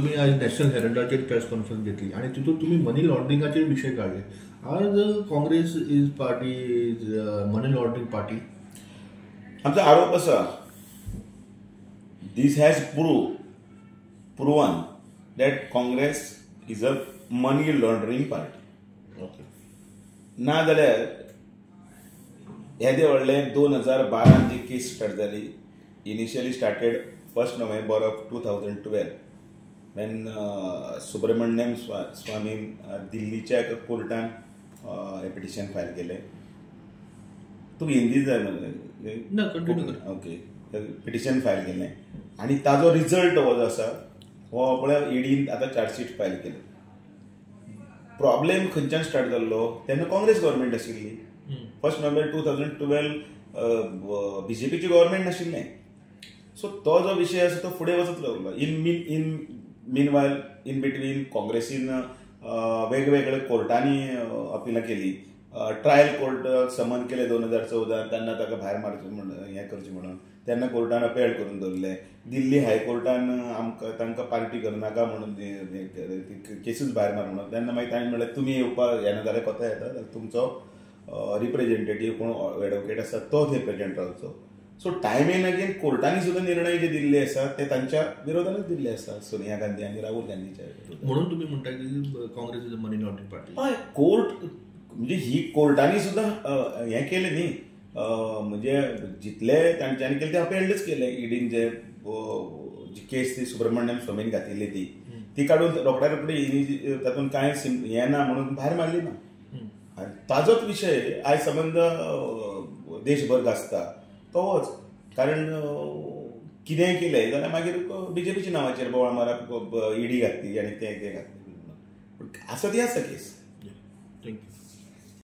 तुम्ही आज national हेरल्डाचेर press conference घेतली आणि तितून तुम्ही मनी लॉन्ड्रिंगाचे विषय काढले. आज Congress is party is money laundering party. आमचा आरोप असा, this has proven that Congress is a money laundering party. Okay. ना जाल्यार येदे व्हडले 2012 जी केस स्टार्ट जाली, initially started 1 November of 2012 when Subramanian Swamy दिल्लीच्या एका कोर्टान पिटिशन फायल केले. तुका हिंदी जाय ना, कंटिन्यू कर. ओके. पिटिशन फायल केलें आनी ताजो रिजल्ट हो जो आसा हो पळय ईडीन आतां चार्जशीट फायल केले. प्रॉब्लेम खंयच्यान स्टार्ट जाल्लो तेन्ना काँग्रेस गव्हर्मेंट आशिल्ली. 1 November 2012 बीजेपीची गव्हर्मेंट नाशिल्लें. सो तो जो विषय आसा तो फुडें वचत लागलो. इन बिटवीन काँग्रेसीन वेगवेगळे कोर्टांनी अपिलां केली. ट्रायल कोर्ट समन केले 2014 तेन्ना ताका भायर मारचें म्हणून हें करचें म्हणून. तेन्ना कोर्टान अपेल करून दवरलें. दिल्ली हायकोर्टान तांकां पार्टी करनाका म्हणून केसूच भायर मार म्हणून. तेन्ना मागीर ताणें म्हणलें तुमी येवपाक येना जाल्यार कोता येता जाल्यार तुमचो रिप्रेझेंटेटीव कोण एडवोकेट आसा तो थंय प्रेजेंट रावचो. सो टायम एन अगेन कोर्टांनी सुद्दां निर्णय जे दिल्ले आसा ते तांच्या विरोधानच दिल्ले आसा, सोनिया गांधी आनी राहुल गांधीच्या विरोधान. म्हणून तुम्ही म्हणता की Congress is a money laundering party. हय, कोर्ट म्हणजे ही कोर्टांनी सुद्दां हें केलें न्ही. म्हणजे जितले तांच्यांनी केले ते अपेल्डच केले. ईडीन जे केस ती सुब्रमण्यम स्वामीन घातिल्ली ती काडून रोखड्या रोखडी तातूंत कांय हें ना म्हणून भायर मारली ना. आनी ताजोच विशय आयज संबंद देशभर गाजता तोच. कारण कितेंय केलें जाल्यार मागीर बीजेपीच्या नांवाचेर बोवाळ मारप ईडी घातली आनी ते घातली. आसा ती आसा केस. थँक्यू.